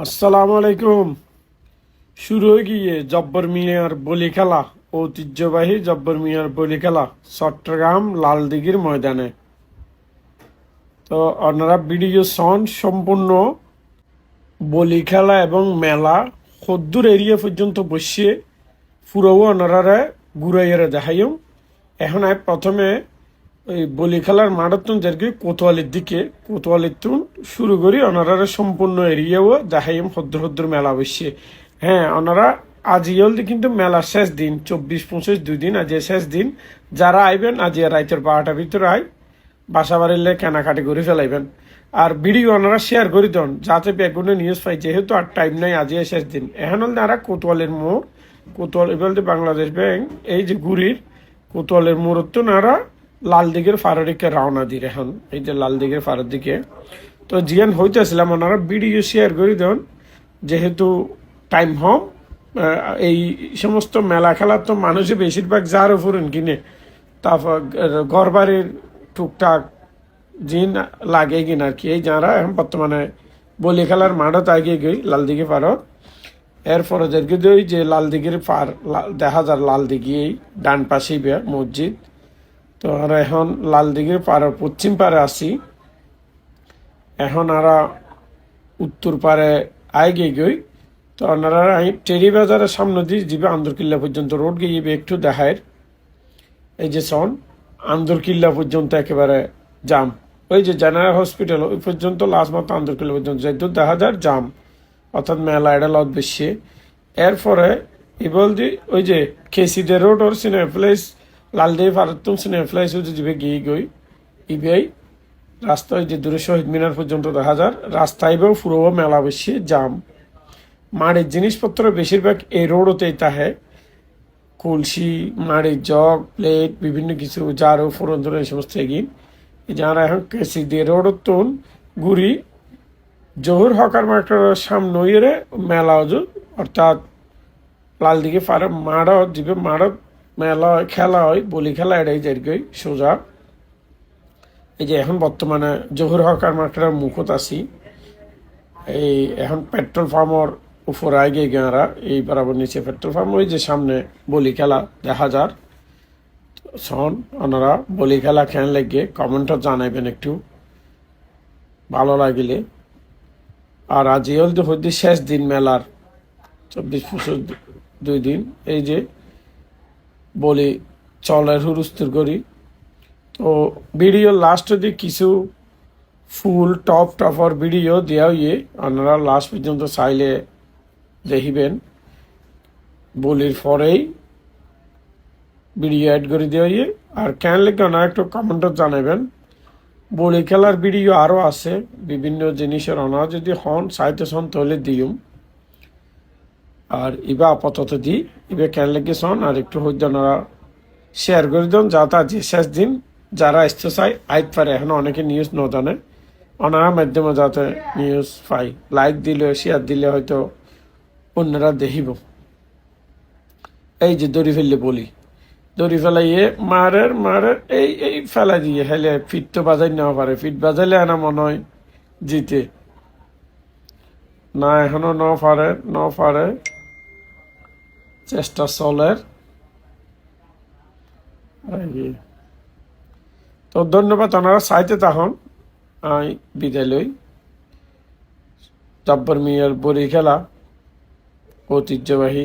আসসালামু আলাইকুম। শুরু হয়ে গিয়ে জব্বর মিয়ার বলি খেলা, ঐতিহ্যবাহী জব্বর মিয়ার বলি খেলা চট্টগ্রাম লালদিঘির ময়দানে। তো আপনারা ভিডিও সন সম্পূর্ণ বলি খেলা এবং মেলা সদ্দুর এরিয়া পর্যন্ত বসিয়ে পুরো ওনারা ঘুরাইয়ারে দেখাইম। এখন প্রথমে ওই বলি খেলার মারাত্মন যারকি কোতোয়ালির দিকে কোতোয়ালির তুন শুরু করি ওনারা সম্পূর্ণ এরিয়াও দেখাইম সদ্দুর মেলা বসিয়ে। হ্যাঁ, ওনারা আজি হলদি কিন্তু মেলার শেষ দিন 24-25 2 দিন আজ শেষ দিন। যারা আইবেন আজি রাইতের 12টার ভিতরে বাসা বাড়িলে কেনাকাটি করে ফেলাইবেন। আর ভিডিও ওনারা শেয়ার করে দেন যাতে বেগুনে নিউজ পাই, যেহেতু আর টাইম নাই, আজি শেষ দিন। এখন হল তারা কোতোয়ালের মোড়, কোতোয়াল বলতে বাংলাদেশ ব্যাংক, এই যে গুড়ির কোতোয়ালের মোড় তো নারা লালদিঘির ফারের দিকে রওনা দিন। এখন এই যে লালদিঘির ফারের দিকে তো জিয়ান হইতেছিলাম, ওনারা ভিডিও শেয়ার করে দেন যেহেতু টাইম হম। এই সমস্ত মেলা খেলা তো মানুষে বেশিরভাগ যার ফুরেন কিনে, তারপর ঘর বাড়ির টুকটাক জিন লাগে কিনা আর কি। এই যারা এখন বর্তমানে বলি খেলার মাঠত আগে গই লালদিঘি পারত। এরপরে দেখি ওই যে লালদিঘির পার দেখা যার লালদিঘি এই ডান পাশেই মসজিদ। তো আর এখন লালদিঘির পার পশ্চিম পারে আসি। এখন আরা উত্তর পারে আগে গই। তো আপনারা টেরি বাজারের সামনে দিয়ে যাবে আন্দরকিল্লা পর্যন্ত রোড গিয়ে একটু দেখায়। এই যে সন আন্দরকিল্লা পর্যন্ত একেবারে জাম। ওই যে জেনারেল হসপিটাল ওই পর্যন্ত লাস্ট মতো আন্দরকিল্লা পর্যন্ত যেহেতু দেখা যায় জাম, অর্থাৎ মেলা এটা লত বেশি। এরপরে এবার দি ওই যে কেসিডে রোড ওর cinema place Laldighi ভারতম cinema place যাবে গিয়ে গই ইবেই রাস্তায় যে দূরে শহীদ মিনার পর্যন্ত দেখা যায় রাস্তায় পুরো মেলা বেশি জাম। মাড়ির জিনিসপত্র বেশিরভাগ এই রোডতেই তাহে, কলসি, মাড়ির জগ, প্লেট, বিভিন্ন কিছু জারো ফোরন এই সমস্ত এগিন। যারা এখন কেসি দিয়ে রোডত তুন ঘুরি জহুর হকার মার্কেটের সামনে মেলা অর্থাৎ লালদিঘি পারে মাড়ত যাবে। মাড়ত মেলা হয়, খেলা হয়, বলি খেলা এটাই যাই সোজা। এই যে এখন বর্তমানে জহুর হকার মার্কেটের মুখত আছি। এই এখন পেট্রোল পাম্পর উপর আগে গেঁরা এই বরাবর নিচে পেট্রোল পাম্প, ওই যে সামনে বলি খেলা দেখা যার শোন। ওনারা বলি খেলা খেন লেগে কমেন্টও জানাইবেন একটু ভালো লাগিলে। আর আজ হলদি শেষ দিন মেলার 24-25 2 দিন। এই যে বলি চলের হুরুস্তুর করি। তো ভিডিও লাস্ট দিয়ে কিছু ফুল টপর ভিডিও দেওয়া ইয়ে আপনারা লাস্ট পর্যন্ত চাইলে দেখিবেন। বলির পরেই ভিডিও অ্যাড করে দেওয়া ইয়ে। আর কেন লেগে ওনারা একটু কমেন্টও জানাবেন। বলি খেলার ভিডিও আরও আছে বিভিন্ন জিনিসের, ওনারা যদি হন চাইতে হন তাহলে দিউম। আর ইবা আপাতত দিই ইবে কেন লেগে শোন আর একটু হইতে ওনারা শেয়ার করে দেন যাতে যে শেষ দিন যারা আসতে চাই আইত পারে। এখন অনেকে নিউজ ন জানে, ওনারা মাধ্যমে যাতে নিউজ পাই। লাইক দিলে শেয়ার দিলে হয়তো অন্যরা দেখিব। এই যে দড়ি ফেললে বলি দড়ি ফেলাইয়ে মারের এই এই ফেলাই দিয়ে হেলে ফিট তো বাজাই নেওয়া পারে। ফিট বাজাইলে না মনে হয় জিতে না, এখনো ন পারে চেষ্টা চলের। তো ধন্যবাদ, ওনারা চাইতে তখন আই বিদায় লই। জব্বর মিয়ার বড়ি খেলা ঐতিহ্যবাহী